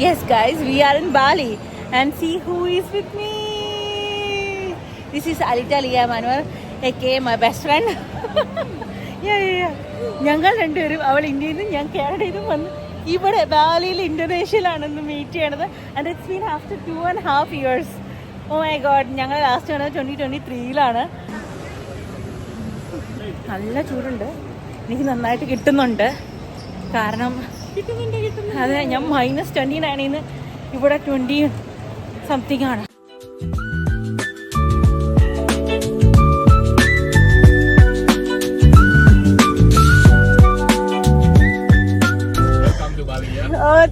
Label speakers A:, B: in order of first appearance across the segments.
A: Yes, guys, we are in Bali and see who is with me. This is Alita Lia Manuel, aka my best friend. ഞങ്ങൾ രണ്ടുപേരും അവൾ ഇന്ത്യയിൽ നിന്നും ഞാൻ കാനഡയിൽ നിന്നും വന്ന് ഇവിടെ ബാലിയിൽ ഇന്തോനേഷ്യയിലാണെന്ന് മീറ്റ് ചെയ്യണത്. And it's been after 2.5 years. Oh my god, ഞങ്ങൾ ലാസ്റ്റ് കാണുന്നത് 2023 നല്ല ചൂടുണ്ട്, എനിക്ക് നന്നായിട്ട് കിട്ടുന്നുണ്ട്. കാരണം അതെ, ഞാൻ -29 ഇവിടെ 20 സംതിങ് ആണ്.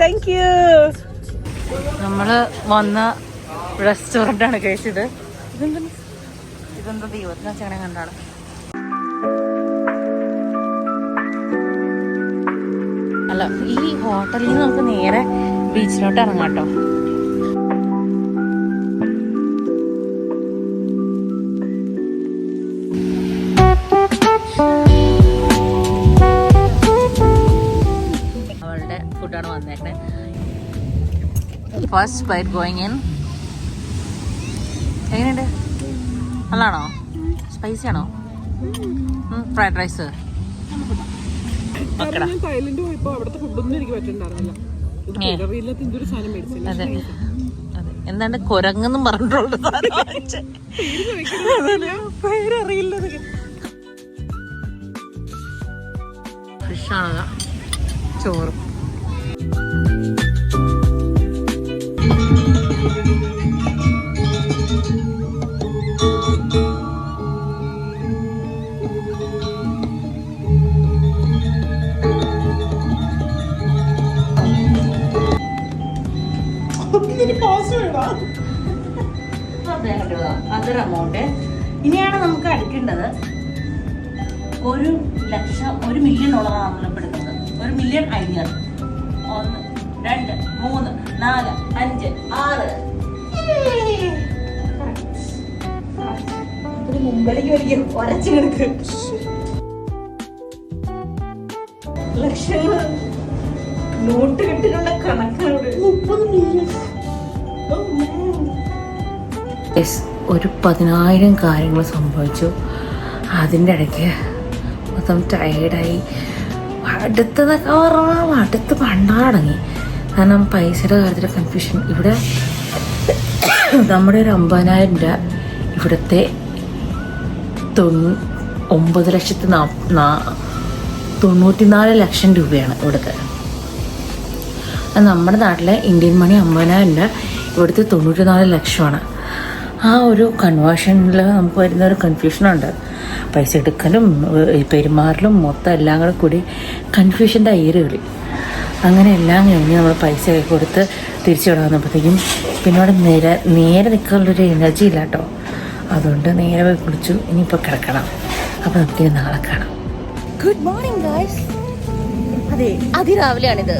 A: Thank you. നമ്മള് വന്ന റെസ്റ്റോറൻ്റ് ആണ് കഴിച്ചത്. ഇതെന്താ ദൈവത്തിന് ചങ്ങനെ കണ്ടാണ്. അല്ല, ഈ ഹോട്ടലിൽ നിന്ന് നമുക്ക് നേരെ ബീച്ചിലോട്ട് ഇറങ്ങാം കേട്ടോ. അവളുടെ ഫുഡാണ് വന്നേക്കണേ. First bite going in. എങ്ങനെയുണ്ട്? നല്ലതാണോ? സ്പൈസി ആണോ? Fried rice.
B: തായ്ലൻഡ് പോയപ്പോ അവിടുത്തെ ഫുഡൊന്നും എനിക്ക് പറ്റുന്നുണ്ടായിരുന്നില്ല.
A: അതെ, എന്താണ്ട് കൊരങ്ങെന്നും പറഞ്ഞിട്ടുള്ള പേരറിയില്ല. ഫിഷാണ്, ചോറും. അതൊരു എമൗണ്ട്. ഇനിയാണ് നമുക്ക് അടിക്കേണ്ടത് 1 million ഡോളറാണ് നമ്മളെപ്പെടുക്കുന്നത്. 1 million ഐഡിയാസ്. 1 2 3 4 5 6 മുമ്പിലേക്ക് ഒരിക്കലും ഒരച്ചു കിടക്ക്. ലക്ഷങ്ങൾ നോട്ട് കിട്ടിയുള്ള കണക്കാണ്. 30 million. ഒരു 10,000 കാര്യങ്ങൾ സംഭവിച്ചു. അതിൻ്റെ ഇടയ്ക്ക് മൊത്തം ടയേർഡായി. അടുത്തതൊക്കെ പറഞ്ഞാൽ അടുത്ത് പണ്ടാടങ്ങി. കാരണം പൈസയുടെ കാര്യത്തിൽ കൺഫ്യൂഷൻ. ഇവിടെ നമ്മുടെ ഒരു 50,000 രൂപ ഇവിടുത്തെ 9,94 ലക്ഷം രൂപയാണ് ഇവിടുത്തെ. നമ്മുടെ നാട്ടിലെ ഇന്ത്യൻ മണി 50,000 രൂപ, ഇവിടുത്തെ 94 ലക്ഷമാണ്. ആ ഒരു കൺവേർഷനിൽ നമുക്ക് വരുന്ന ഒരു കൺഫ്യൂഷനുണ്ട്. പൈസ എടുക്കലും പെരുമാറലും മൊത്തം എല്ലാം കൂടി കൺഫ്യൂഷൻ്റെ അയ്യറുകളി. അങ്ങനെ എല്ലാം കഴിഞ്ഞ് നമ്മൾ പൈസ കൊടുത്ത് തിരിച്ചു വിടാവുന്നപ്പോഴത്തേക്കും പിന്നെ അവിടെ നേരെ നിൽക്കാനുള്ളൊരു എനർജി ഇല്ല കേട്ടോ. അതുകൊണ്ട് നേരെ പോയി കുളിച്ചു. ഇനിയിപ്പോൾ കിടക്കണം. അപ്പോൾ നമുക്കിനി നാളെ കാണാം. Good morning guys. അതെ, അതിരാവിലെയാണിത്.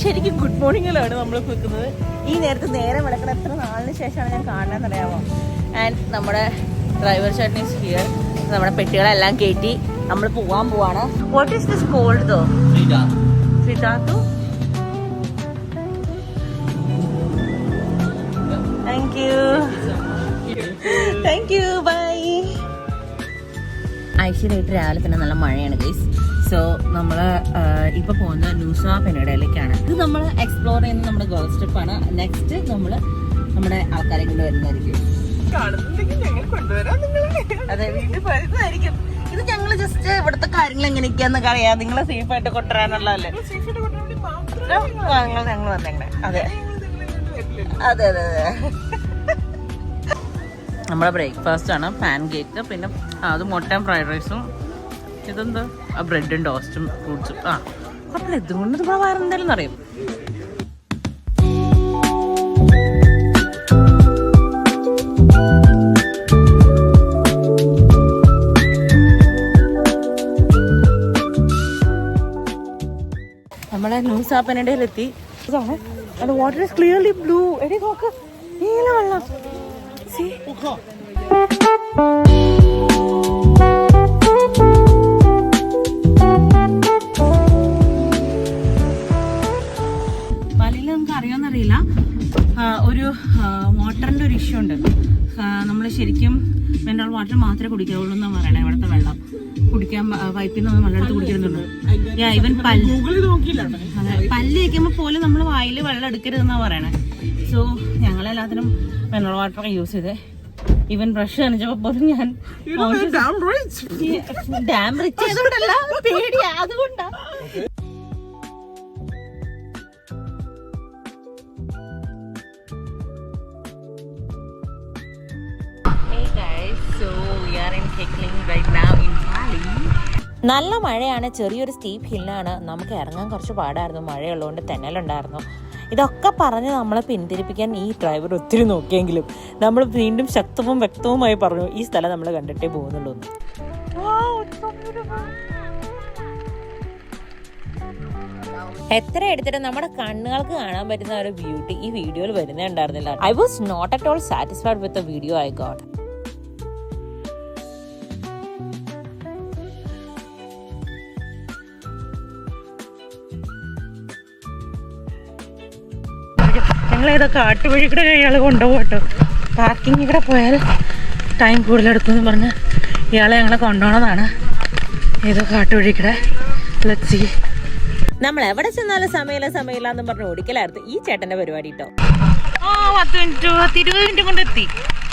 A: ശരിക്കും ഗുഡ് മോർണിംഗിലാണ് നമ്മൾ നിൽക്കുന്നത്. ഈ നേരത്തെ നേരം വിളക്കണ എത്ര നാളിന് ശേഷമാണ് ഞാൻ കാണാനെന്നറിയാമോ. ആൻഡ് നമ്മുടെ ഡ്രൈവർ ചേട്ടൻ ഈസ് ഹിയർ. നമ്മുടെ പെട്ടികളെല്ലാം കയറ്റി നമ്മൾ പോവാണ്. What is this cold though? Siddharth. Thank you. Thank you. Bye. ഐശ്വര്യമായിട്ട് രാവിലെ തന്നെ നല്ല മഴയാണ് ഗൈസ്. സോ നമ്മൾ ഇപ്പോൾ പോകുന്ന ന്യൂസ പെനഡയിലേക്കാണ്. ഇത് നമ്മൾ എക്സ്പ്ലോർ ചെയ്യുന്ന നമ്മുടെ ഗേൾസ് ട്രിപ്പാണ്. നെക്സ്റ്റ് നമ്മൾ നമ്മുടെ ആൾക്കാരെ കൊണ്ട് വരുന്നതായിരിക്കും. അതെ, വീട്ടിൽ വരുന്നതായിരിക്കും. ഇത് ഞങ്ങൾ ജസ്റ്റ് ഇവിടുത്തെ കാര്യങ്ങൾ എങ്ങനെയൊക്കെയാന്ന് അറിയാം. നിങ്ങളെ സേഫായിട്ട് കൊണ്ടുവരാനുള്ളതല്ലേ ഞങ്ങൾ വന്നേക്കണേ. അതെ അതെ അതെ അതെ. നമ്മുടെ ബ്രേക്ക്ഫാസ്റ്റ് ആണ് പാൻ കേക്ക്, പിന്നെ അത് മുട്ടയും ഫ്രൈഡ് റൈസും. ഇതെന്താ? ബ്രെഡും ടോസ്റ്റും ഫ്രൂട്ട്സും. അപ്പം ഇതും കൊണ്ട് നമ്മൾ വേറെന്തായാലും അറിയും. നമ്മളെ ന്യൂസ പെനഡയിലെത്തി. അത് വാട്ടർ ഇസ് ക്ലിയർലി ബ്ലൂ. എടി നോക്ക്, നീല വെള്ളം. ബാലിയിൽ നമുക്ക് അറിയാമെന്നറിയില്ല, ശരിക്കും മിനറൽ വാട്ടർ മാത്രമേ കുടിക്കാവുള്ളൂ എന്നാണ് പറയണേ. ഇവിടുത്തെ വെള്ളം കുടിക്കാൻ പൈപ്പിൽ നിന്ന് വെള്ളം എടുത്ത് കുടിക്കുന്നുണ്ട്. ഇവൻ പല്ല് വയ്ക്കുമ്പോൾ പോലും നമ്മൾ വായിൽ വെള്ളം എടുക്കരുതെന്നാണ് പറയണേ. സോ ഞങ്ങളെല്ലാത്തിനും മിനറൽ വാട്ടർ യൂസ് ചെയ്തേ. ഈവൻ ബ്രഷ് കാണിച്ചപ്പോ പോലും ഞാൻ ഡാം റിച്ച് ആയതുകൊണ്ടല്ല, പേടിയാ, അതുകൊണ്ടാ. നല്ല മഴയാണ്, ചെറിയൊരു സ്റ്റീപ്പ് ഹില്ലാണ്. നമുക്ക് ഇറങ്ങാൻ കുറച്ച് പാടായിരുന്നു, മഴയുള്ളതുകൊണ്ട് തെന്നലുണ്ടായിരുന്നു. ഇതൊക്കെ പറഞ്ഞ് നമ്മളെ പിന്തിരിപ്പിക്കാൻ ഈ ഡ്രൈവർ ഒത്തിരി നോക്കിയെങ്കിലും നമ്മൾ വീണ്ടും ശക്തവും വ്യക്തവുമായി പറഞ്ഞു ഈ സ്ഥലം നമ്മൾ കണ്ടിട്ടേ പോകുന്നുള്ളൂ. എത്ര എടുത്തിട്ട് നമ്മുടെ കണ്ണുകൾക്ക് കാണാൻ പറ്റുന്ന ഒരു ബ്യൂട്ടി ഈ വീഡിയോയിൽ വരുന്നേ ഉണ്ടായിരുന്നില്ല. I was not at all satisfied with the video I got. ഞങ്ങളേതൊക്കെ കാട്ടുവഴി കൂടെ ഇയാൾ കൊണ്ടുപോകട്ടോ. പാർക്കിംഗ് ഇവിടെ പോയാൽ ടൈം കൂടുതലെടുക്കുമെന്ന് പറഞ്ഞ് ഇയാളെ ഞങ്ങളെ കൊണ്ടുപോകണതാണ്. ഏതോ കാട്ടുവഴി കൂടെ. നമ്മൾ എവിടെ ചെന്നാലും സമയമില്ല എന്ന് പറഞ്ഞ് ഓടിക്കലായിരുന്നു ഈ ചേട്ടന്റെ പരിപാടി കേട്ടോ. 10 മിനിറ്റ് 20 മിനിറ്റ് കൊണ്ട് എത്തി.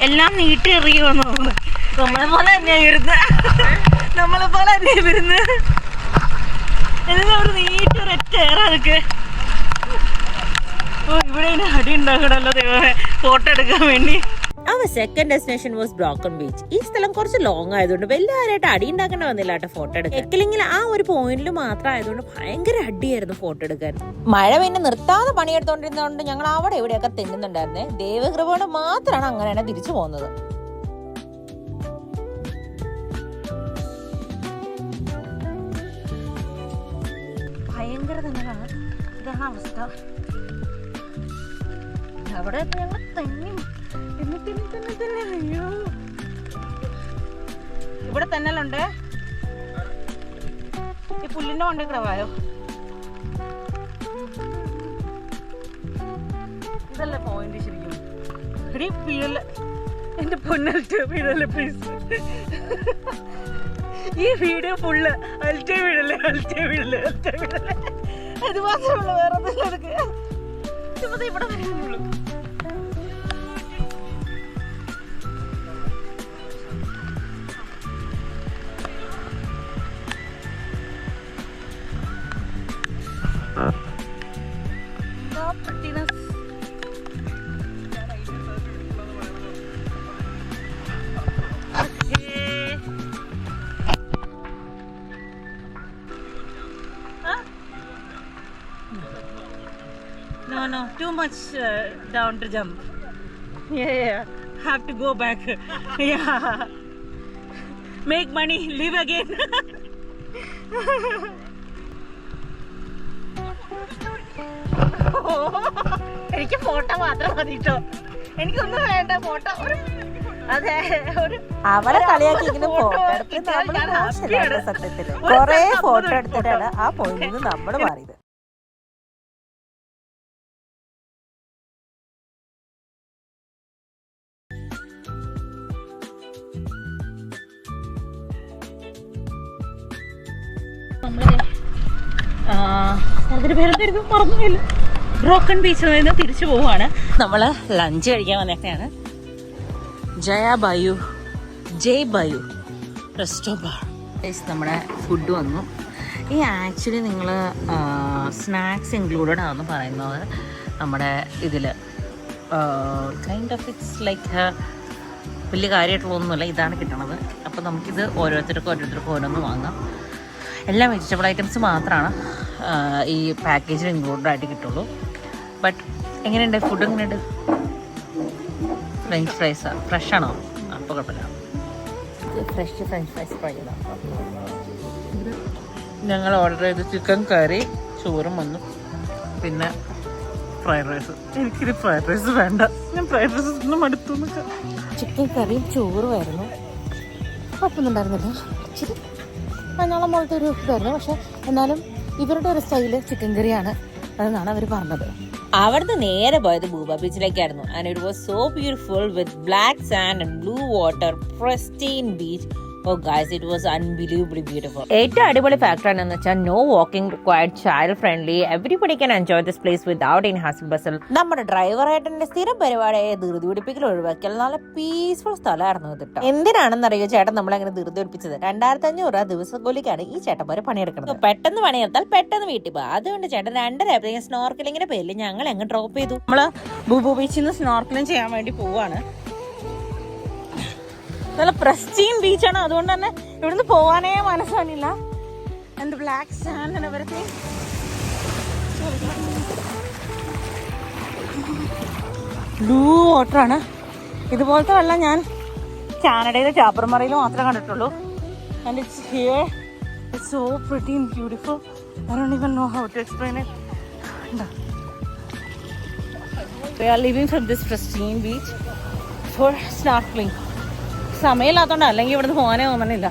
A: എല്ലാം നീട്ടി എറിയുമെന്ന് തോന്നുന്നു. നമ്മളെ പോലെ തന്നെയാ വരുന്നത്. എന്നിട്ട് അവിടെ നീട്ടി ഒരൊറ്റ ഏറാതൊക്കെ. ഇവിടെ അടി ഉണ്ടാക്കണല്ലോ ദൈവമേ, ഫോട്ടോ എടുക്കാൻ വേണ്ടി. Our second destination was Broken Beach. ഈ സ്ഥലം കുറച്ച് ലോങ് ആയതുകൊണ്ട് വലിയ കാര്യമായിട്ട് അടി ഉണ്ടാക്കേണ്ട വന്നില്ല കേട്ടോ ഫോട്ടോ എടുക്കാൻ. എക്കിലെങ്കിൽ ആ ഒരു പോയിന്റിൽ മാത്രം ആയതുകൊണ്ട് ഭയങ്കര അടിയായിരുന്നു ഫോട്ടോ എടുക്കാൻ. മഴ പിന്നെ നിർത്താതെ പണിയെടുത്തോണ്ടിരുന്നതുകൊണ്ട് ഞങ്ങൾ അവിടെ എവിടെയൊക്കെ തെന്നുന്നുണ്ടായിരുന്നേ. ദൈവകൃപയോടെ മാത്രമാണ് അങ്ങനെയാണ് തിരിച്ചു പോകുന്നത്. ഭയങ്കര തന്നെയാണ്, ഇതാണ് അവസ്ഥ. അവിടെ ഞങ്ങൾ തന്നെ അയ്യോ ഇവിടെ തന്നെയല്ലുണ്ട്. ഈ പുല്ലിന്റെ കൊണ്ടേ കിടവായോ, ഇതല്ലേ പോയിന്റ് ശരിക്കും. എടീ വീഴല്, എന്റെ പൊന്നൽറ്റ വീഴല് പ്ലീസ്. ഈ വീഡിയോ ഫുള്ള് അൽറ്റേ വീഴല്ലേ. അത് മാത്രമേ വേറെ ഒന്നും എടുക്കുക. ഇവിടെ വരുന്നുള്ളൂ. No, too much down to jump. Yeah, have to go back. Yeah, make money, live again. എനിക്ക് ഫോട്ടോ മാത്രം മതി കേട്ടോ, എനിക്കൊന്നും വേണ്ട ഫോട്ടോ. അതെ, അവരെ കളിയാക്കിയെങ്കിലും ഫോട്ടോ എടുത്തിട്ട് സത്യത്തില് കൊറേ ഫോട്ടോ എടുത്തിട്ടാണ് ആ പോയിന്റിൽ നിന്ന് നമ്മൾ മാറിയത്. അതിന്റെ പേരെന്തായിരുന്നു മറന്നുപോയില്ല. ബ്രോക്കൺ ബീച്ചിൽ നിന്ന് തിരിച്ചു പോവുകയാണ്. നമ്മൾ ലഞ്ച് കഴിക്കാൻ വന്നേക്കാണ്. ജയ് ബയു റെസ്റ്റോ ബാർ. നമ്മുടെ ഫുഡ് വന്നു. ഈ ആക്ച്വലി നിങ്ങൾ സ്നാക്സ് ഇൻക്ലൂഡഡ് ആണെന്ന് പറയുന്നത് നമ്മുടെ ഇതിൽ കൈൻഡ് ഓഫ് ഇറ്റ്സ് ലൈക്ക് വലിയ കാര്യമായിട്ടുള്ളതൊന്നുമില്ല. ഇതാണ് കിട്ടണത്. അപ്പോൾ നമുക്കിത് ഓരോരുത്തർക്കും ഓരോന്ന് വാങ്ങാം. എല്ലാം വെജിറ്റബിൾ ഐറ്റംസ് മാത്രമാണ് ഈ പാക്കേജിൽ ഇൻക്ലൂഡഡ് ആയിട്ട് കിട്ടുള്ളൂ. ബട്ട് എങ്ങനെയുണ്ട് ഫുഡ്? എങ്ങനെയുണ്ട്? ഫ്രഞ്ച് ഫ്രൈസ് ഫ്രഷ് ആണോ? അപ്പോൾ കുഴപ്പമില്ല. ഫ്രഷ് ഫ്രഞ്ച് ഫ്രൈസ് ട്രൈ ചെയ്താൽ ഞങ്ങൾ ഓർഡർ ചെയ്ത് ചിക്കൻ കറി, ചോറും വന്നു, പിന്നെ ഫ്രൈഡ് റൈസ്. എനിക്കിത് ഫ്രൈഡ് റൈസ് വേണ്ട, ഞാൻ ഫ്രൈഡ് റൈസ് ഒന്നും മടുത്തു. ചിക്കൻ കറിയും ചോറുമായിരുന്നു, കുഴപ്പമൊന്നും ഉണ്ടായിരുന്നില്ല. ഇച്ചിരി മഞ്ഞളം പോലത്തെ ഒരു ഇതായിരുന്നു. പക്ഷെ എന്നാലും ഇവരുടെ ഒരു സ്റ്റൈല് ചിക്കൻ കറിയാണ് അതെന്നാണ് അവർ പറഞ്ഞത്. അവിടുന്ന് നേരെ പോയത് ബൂബ ബീച്ചിലേക്കായിരുന്നു. And it was so beautiful with black sand and blue water, pristine beach. Oh guys, it was unbelievably beautiful. ഏറ്റവും അടിപൊളി ഫാക്ടർ എന്താണെന്ന് വെച്ചാൽ no walking required, child friendly, everybody can enjoy this place without any hustle bustle. നമ്മുടെ ഡ്രൈവറായിട്ടെ സ്ഥിരം പരിപാടിയായ ധൃതി പിടിപ്പിക്കൽ ഒഴിവാക്കിയാൽ നല്ല പീസ്ഫുൾ സ്ഥലമായിരുന്നു ഇത് കേട്ടോ. എന്തിനാണെന്നറിയോ ചേട്ടൻ നമ്മളങ്ങനെ ധൃതി പിടിപ്പിച്ചത്? 2500 രൂപ ദിവസക്കൂലിക്കാണ് ഈ ചേട്ടന്മാരെ പണിയെടുക്കുന്നത്. പെട്ടെന്ന് പണിയെടുത്താൽ പെട്ടെന്ന് വീട്ടിൽ പോകും. അതുകൊണ്ട് ചേട്ടൻ 2:30 സ്നോർക്കലിങ്ങിന്റെ പേരിൽ ഞങ്ങൾ അങ്ങ് ഡ്രോപ്പ് ചെയ്തു. നമ്മള് ബൂബു ബീച്ചിൽ നിന്ന് സ്നോർക്കലിംഗ് ചെയ്യാൻ വേണ്ടി പോവാണ്. നല്ല പ്രസ്റ്റീൻ ബീച്ചാണ്, അതുകൊണ്ട് തന്നെ ഇവിടുന്ന് പോവാനേ മനസ്സാണില്ല. And black sand and everything. Blue വാട്ടറാണ്. ഇതുപോലത്തെ വെള്ളം ഞാൻ കാനഡയിലെ ചാപ്പർമറയിൽ മാത്രമേ കണ്ടിട്ടുള്ളൂ. And it's here, it's so pretty and beautiful. I don't even know how to explain it. We are leaving from this pristine beach for snorkeling. സമയമില്ലാത്തോണ്ട്, അല്ലെങ്കിൽ ഇവിടുന്ന് പോകാനേ തോന്നണില്ല.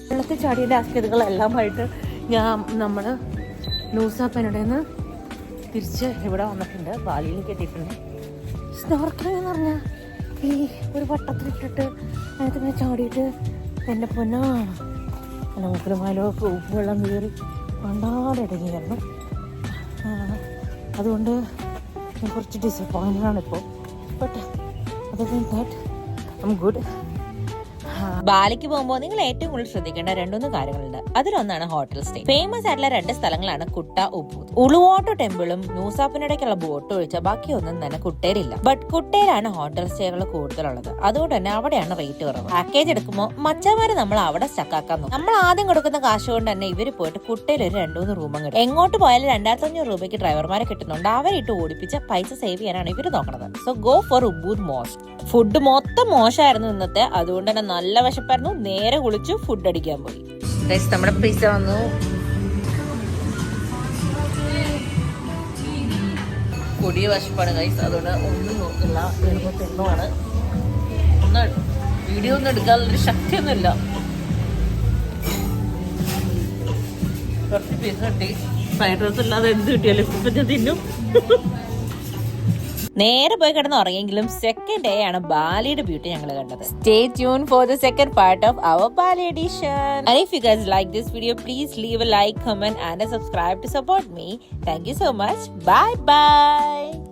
A: വെള്ളത്തിൽ ചാടിയുടെ ആസ്കൃതികളെല്ലാമായിട്ട് നമ്മൾ നൂസാപ്പനയുടെ നിന്ന് തിരിച്ച് ഇവിടെ വന്നിട്ടുണ്ട്, ബാലിയിലേക്ക് എത്തിയിട്ടുണ്ട്. സ്നോർക്കലിംഗ് എന്ന് പറഞ്ഞാൽ ഈ ഒരു വട്ടത്തിലിട്ടിട്ട് അതിനകത്ത് ചാടിയിട്ട് എൻ്റെ പൊന്നോ അല്ല മുക്കിലുമാലോ ഉപ്പ് വെള്ളം കയറി പണ്ടാടടങ്ങിയായിരുന്നു. അതുകൊണ്ട് ഞാൻ കുറച്ച് ഡിസപ്പോയിൻറ്റഡ് ഇപ്പോൾ. But other than that I am good. ബാലിക്ക് പോകുമ്പോൾ നിങ്ങൾ ഏറ്റവും കൂടുതൽ ശ്രദ്ധിക്കേണ്ട 2-3 കാര്യങ്ങളുണ്ട്. അതിലൊന്നാണ് ഹോട്ടൽ സ്റ്റേ. ഫേമസ് ആയിട്ടുള്ള 2 സ്ഥലങ്ങളാണ് കുട്ട, ഉപ്പൂത്ത്. ഉളുവാട്ടോ ടെമ്പിളും നൂസാപ്പിനിടയ്ക്കുള്ള ബോട്ട് ഒഴിച്ചാൽ ബാക്കിയൊന്നും തന്നെ കുട്ടയിലില്ല. ബട്ട് കുട്ടയിലാണ് ഹോട്ടൽ സ്റ്റേകൾ കൂടുതലുള്ളത്. അതുകൊണ്ട് തന്നെ അവിടെയാണ് റേറ്റ് കുറവ്. പാക്കേജ് എടുക്കുമ്പോൾ മച്ചമാര് നമ്മൾ അവിടെ സ്റ്റക്കാക്കാൻ നോക്കും. നമ്മൾ ആദ്യം കൊടുക്കുന്ന കാശ് കൊണ്ട് തന്നെ ഇവര് പോയിട്ട് കുട്ടയിൽ ഒരു 2-3 റൂമും കിട്ടും. എങ്ങോട്ട് പോയാലും 2500 രൂപയ്ക്ക് ഡ്രൈവർമാരെ കിട്ടുന്നുണ്ട്. അവരിട്ട് ഓടിപ്പിച്ച പൈസ സേവ് ചെയ്യാനാണ് ഇവര് നോക്കുന്നത്. So go for Ubud most. Food മൊത്തം മോശമായിരുന്നു ഇന്നത്തെ. അതുകൊണ്ട് തന്നെ നല്ല വിശപ്പായിരുന്നു. നേരെ കുളിച്ചു ഫുഡ് അടിക്കാൻ പോയി. നമ്മുടെ പിസ്സ വന്നു. കൊടിയ വിശപ്പാണ് ഗൈസ്. അതുകൊണ്ട് ഒന്നും നോക്കില്ല, എളുപ്പത്തിന്നുമാണ്. വീഡിയോ ഒന്നും എടുക്കാനുള്ളൊരു ശക്തിയൊന്നുമില്ല. കുറച്ച് പിസ്സ കിട്ടി. ഫ്രൈഡ് റൈസ് ഇല്ലാതെ എന്ത് കിട്ടിയാലും ഇപ്പൊ ഞാൻ തിന്നും. നേരെ പോയി കിടന്ന് ഉറങ്ങിയെങ്കിലും സെക്കൻഡ് ഡേ ആണ് ബാലിയുടെ ബ്യൂട്ടി ഞങ്ങൾ കണ്ടത്. Stay tune for the second part of our Bali edition. And if you guys like this video, please leave a like, comment and a subscribe to support me. Thank you so much. Bye bye.